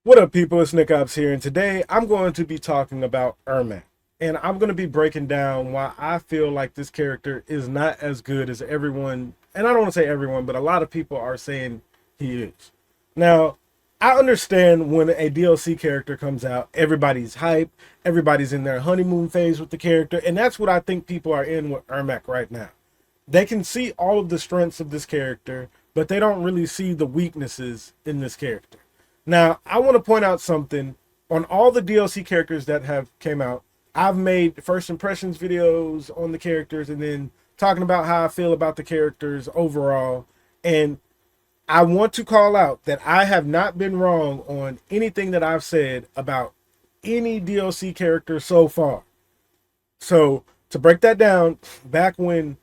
What up, people? It's Nickopz here, and today I'm going to be talking about Ermac. And I'm going to be breaking down why I feel like this character is not as good as everyone, and I don't want to say everyone, but a lot of people are saying he is. Now, I understand when a DLC character comes out, everybody's hype, everybody's in their honeymoon phase with the character, and that's what I think people are in with Ermac right now. They can see all of the strengths of this character, but they don't really see the weaknesses in this character. Now, I want to point out something on all the DLC characters that have came out. I've made first impressions videos on the characters and then talking about how I feel about the characters overall. And I want to call out that I have not been wrong on anything that I've said about any DLC character so far. So, to break that down, back when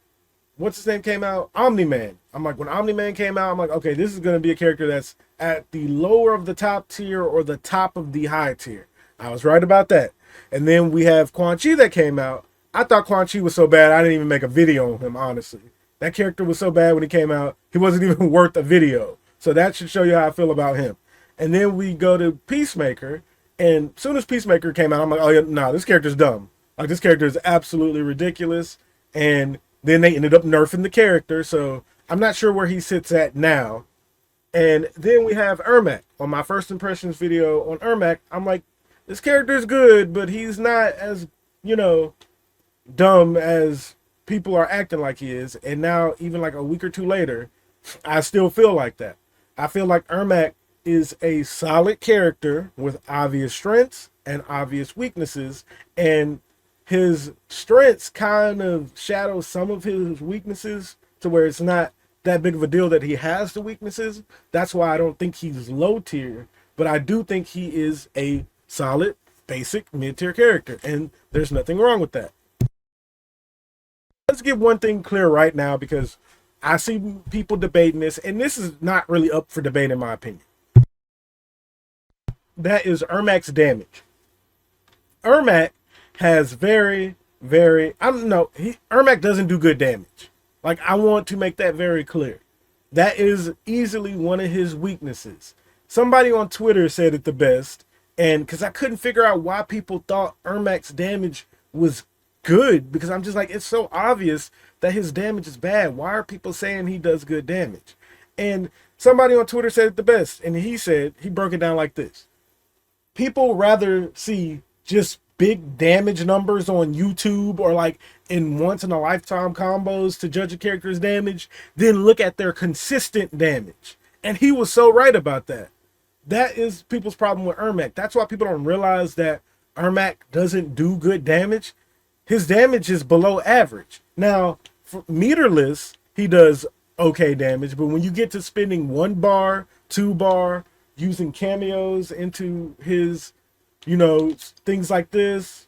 what's his name came out, Omni-Man. I'm like, when Omni-Man came out, I'm like, okay, this is going to be a character that's at the lower of the top tier or the top of the high tier. I was right about that. And then we have Quan Chi that came out. I thought Quan Chi was so bad, I didn't even make a video on him, honestly. That character was so bad when he came out, he wasn't even worth a video. So that should show you how I feel about him. And then we go to Peacemaker, and as soon as Peacemaker came out, I'm like, oh, yeah, nah, this character's dumb. Like, this character is absolutely ridiculous. And then they ended up nerfing the character, so I'm not sure where he sits at now. And then we have Ermac. On my first impressions video on Ermac, I'm like, this character is good, but he's not as, you know, dumb as people are acting like he is. And now, even like a week or two later, I still feel like that. I feel like Ermac is a solid character with obvious strengths and obvious weaknesses. And his strengths kind of shadow some of his weaknesses to where it's not that big of a deal that he has the weaknesses. That's why I don't think he's low tier, but I do think he is a solid, basic mid-tier character, and there's nothing wrong with that. Let's get one thing clear right now because I see people debating this, and this is not really up for debate in my opinion. That is Ermac's damage. Ermac has I don't know, Ermac doesn't do good damage. Like, I want to make that very clear. That is easily one of his weaknesses. Somebody on Twitter said it the best, and because I couldn't figure out why people thought Ermac's damage was good, because I'm just like, it's so obvious that his damage is bad. Why are people saying he does good damage? And somebody on Twitter said it the best, and he broke it down like this. People rather see just big damage numbers on YouTube or like in once in a lifetime combos to judge a character's damage than look at their consistent damage. And he was so right about that. That is people's problem with Ermac. That's why people don't realize that Ermac doesn't do good damage. His damage is below average. Now, for meterless, he does okay damage, but when you get to spending 1 bar, 2 bar, using cameos into his, things like this,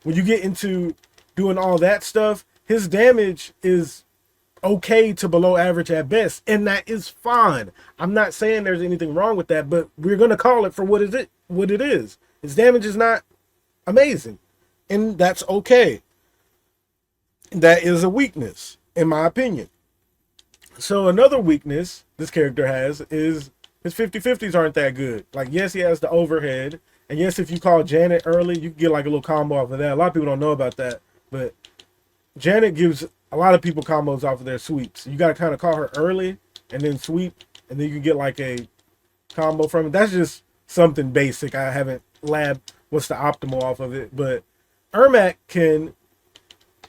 when you get into doing all that stuff, his damage is okay to below average at best, and that is fine. I'm not saying there's anything wrong with that, but we're gonna call it for what it is. His damage is not amazing, and that's okay. That is a weakness, in my opinion. So another weakness this character has is his 50-50s aren't that good. Like, yes, he has the overhead, and yes, if you call Janet early, you can get like a little combo off of that. A lot of people don't know about that, but Janet gives a lot of people combos off of their sweeps. You got to kind of call her early and then sweep, and then you can get like a combo from it. That's just something basic. I haven't labbed what's the optimal off of it, but Ermac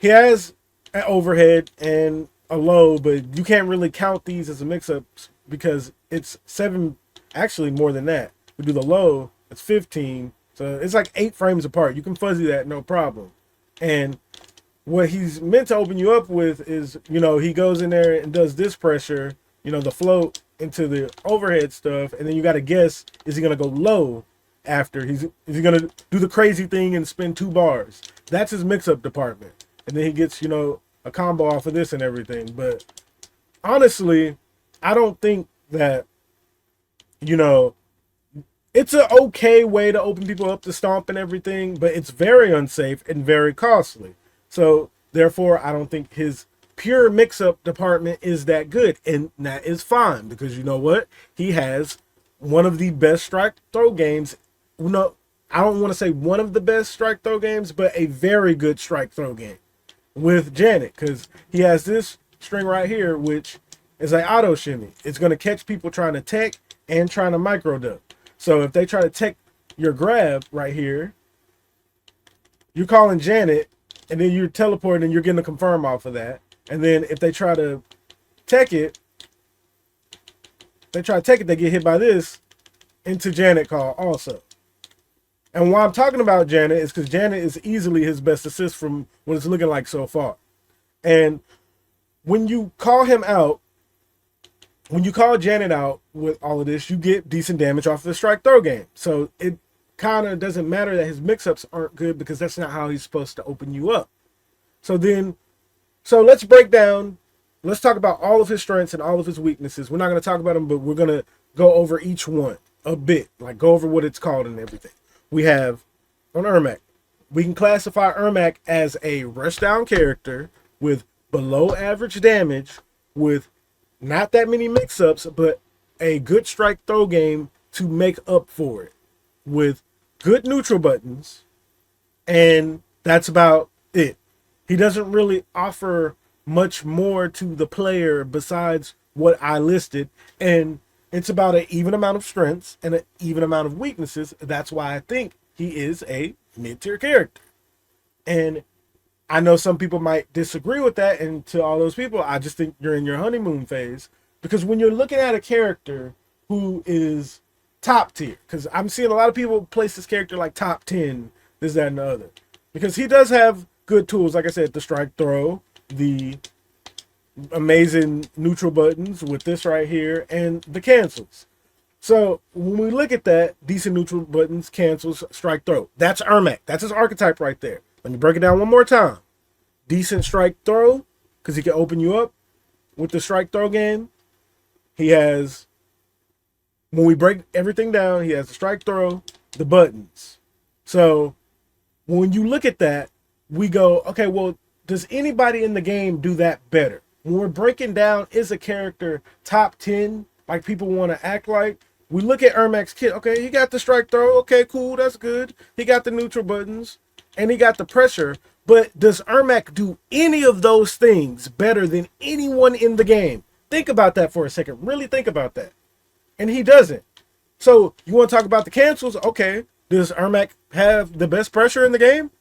he has an overhead and a low, but you can't really count these as a mix-up because it's 7, actually more than that. We do the low, it's 15, so it's like 8 frames apart. You can fuzzy that, no problem. And what he's meant to open you up with is, he goes in there and does this pressure, the float into the overhead stuff, and then you got to guess, is he going to go low after? Is he going to do the crazy thing and spend 2 bars? That's his mix-up department. And then he gets, a combo off of this and everything. But honestly, I don't think that, it's an okay way to open people up to stomp and everything, but it's very unsafe and very costly. So therefore, I don't think his pure mix-up department is that good, and that is fine because you know what? He has one of the best strike throw games. No, I don't want to say one of the best strike throw games, but a very good strike throw game with Janet, because he has this string right here, which is an auto shimmy. It's going to catch people trying to tech and trying to micro duck. So if they try to tech your grab right here, you're calling Janet, and then you're teleporting and you're getting a confirm off of that. And then if they try to tech it, they get hit by this into Janet call also. And why I'm talking about Janet is because Janet is easily his best assist from what it's looking like so far. And when you call him out, when you call Janet out with all of this, you get decent damage off of the strike throw game. So it kind of doesn't matter that his mix-ups aren't good, because that's not how he's supposed to open you up. So let's break down, let's talk about all of his strengths and all of his weaknesses. We're not going to talk about them, but we're going to go over each one a bit, like go over what it's called and everything. We have on Ermac, we can classify Ermac as a rushdown character with below average damage, with not that many mix-ups, but a good strike throw game to make up for it, with good neutral buttons, and that's about it. He doesn't really offer much more to the player besides what I listed, and it's about an even amount of strengths and an even amount of weaknesses. That's why I think he is a mid-tier character. And I know some people might disagree with that, and to all those people, I just think you're in your honeymoon phase, because when you're looking at a character who is top tier, because I'm seeing a lot of people place this character like top 10, this, that, and the other, because he does have good tools, like I said, the strike throw, the amazing neutral buttons with this right here, and the cancels. So when we look at that, decent neutral buttons, cancels, strike throw, that's Ermac. That's his archetype right there. Let me break it down one more time. Decent strike throw, because he can open you up with the strike throw game. He has, when we break everything down, he has the strike throw, the buttons. So when you look at that, we go, okay, well, does anybody in the game do that better? When we're breaking down, is a character top 10 like people want to act like? We look at Ermac's kit. Okay, he got the strike throw. Okay, cool, that's good. He got the neutral buttons, and he got the pressure. But does Ermac do any of those things better than anyone in the game? Think about that for a second. Really think about that. And he doesn't. So you want to talk about the cancels? Okay, does Ermac have the best pressure in the game?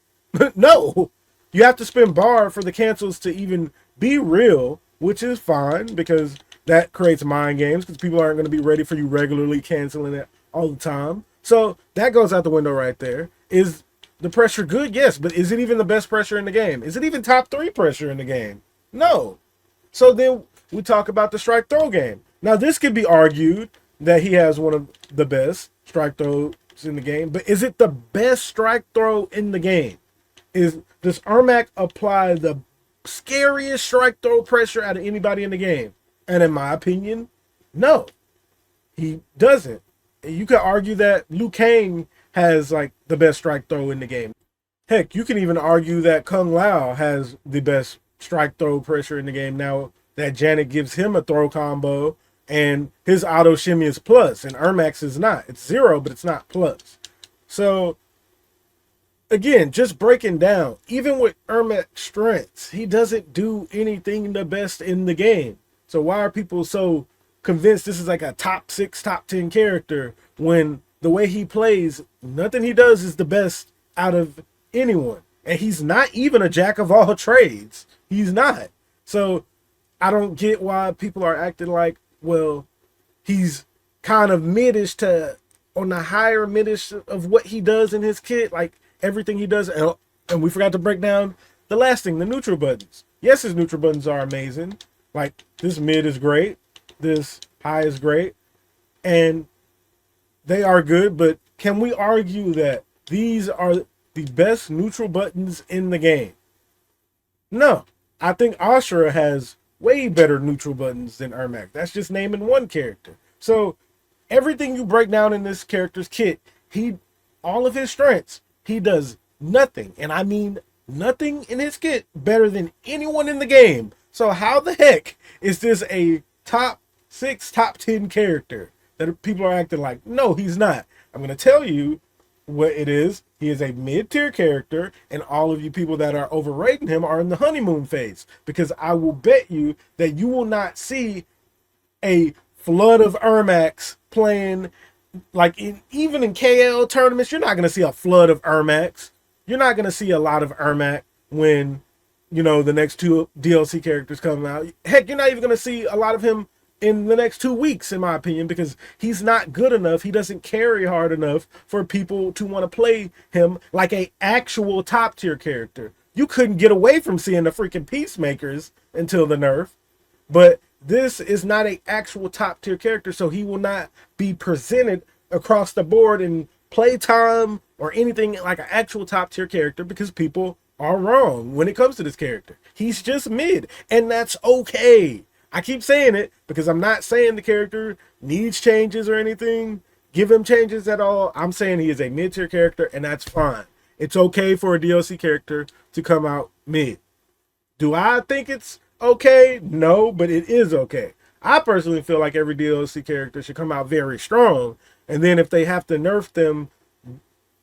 No. You have to spend bar for the cancels to even be real, which is fine, because that creates mind games, because people aren't going to be ready for you regularly canceling it all the time. So that goes out the window right there. Is the pressure good? Yes, but is it even the best pressure in the game? Is it even top 3 pressure in the game? No. So then we talk about the strike throw game. Now this could be argued that he has one of the best strike throws in the game, but is it the best strike throw in the game? Does Ermac apply the scariest strike throw pressure out of anybody in the game? And in my opinion, no, he doesn't. You could argue that Liu Kang has like the best strike throw in the game. Heck, you can even argue that Kung Lao has the best strike throw pressure in the game now that Janet gives him a throw combo and his auto shimmy is plus and Ermac's is not. It's 0, but it's not plus. So again, just breaking down, even with Ermac's strengths, he doesn't do anything the best in the game. So why are people so convinced this is like a top 6, top 10 character when the way he plays, nothing he does is the best out of anyone? And he's not even a jack of all trades. He's not. So I don't get why people are acting like, well, he's kind of midish to on the higher midish of what he does in his kit, like everything he does. And we forgot to break down the last thing, the neutral buttons. Yes, his neutral buttons are amazing. Like this mid is great, this high is great, and they are good, but can we argue that these are the best neutral buttons in the game? No. I think Ashura has way better neutral buttons than Ermac. That's just naming one character. So everything you break down in this character's kit, all of his strengths, he does nothing, and I mean nothing in his kit better than anyone in the game. So how the heck is this a top 6, top 10 character? that people are acting like, no, he's not. I'm going to tell you what it is. He is a mid-tier character, and all of you people that are overrating him are in the honeymoon phase, because I will bet you that you will not see a flood of Ermacs playing, like even in KL tournaments. You're not going to see a flood of Ermacs. You're not going to see a lot of Ermac when, you know, the next two DLC characters come out. Heck, you're not even going to see a lot of him in the next 2 weeks, in my opinion, because he's not good enough. He doesn't carry hard enough for people to want to play him like a actual top tier character. You couldn't get away from seeing the freaking Peacemakers until the nerf, but this is not a actual top tier character, so he will not be presented across the board in playtime or anything like an actual top tier character, because people are wrong when it comes to this character. He's just mid, and that's okay. I keep saying it because I'm not saying the character needs changes or anything. Give him changes at all. I'm saying he is a mid-tier character, and that's fine. It's okay for a DLC character to come out mid. Do I think it's okay? No, but it is okay. I personally feel like every DLC character should come out very strong, and then if they have to nerf them,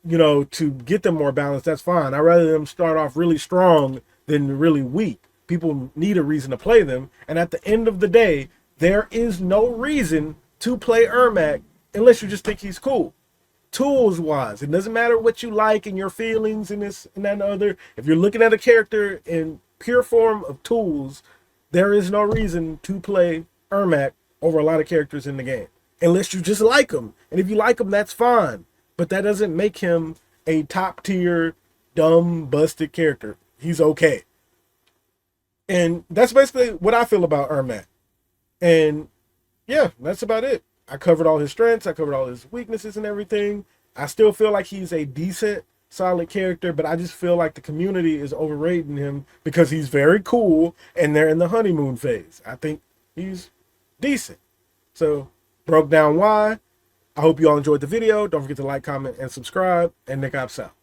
you know, to get them more balanced, that's fine. I'd rather them start off really strong than really weak. People need a reason to play them, and at the end of the day, there is no reason to play Ermac unless you just think he's cool. Tools wise, it doesn't matter what you like and your feelings and this and that and the other. If you're looking at a character in pure form of tools, there is no reason to play Ermac over a lot of characters in the game, unless you just like him. And if you like him, that's fine, but that doesn't make him a top tier dumb busted character. He's okay. And that's basically what I feel about Ermac. And yeah, that's about it. I covered all his strengths. I covered all his weaknesses and everything. I still feel like he's a decent, solid character, but I just feel like the community is overrating him because he's very cool and they're in the honeymoon phase. I think he's decent. So, broke down why. I hope you all enjoyed the video. Don't forget to like, comment, and subscribe. And Nickopz out.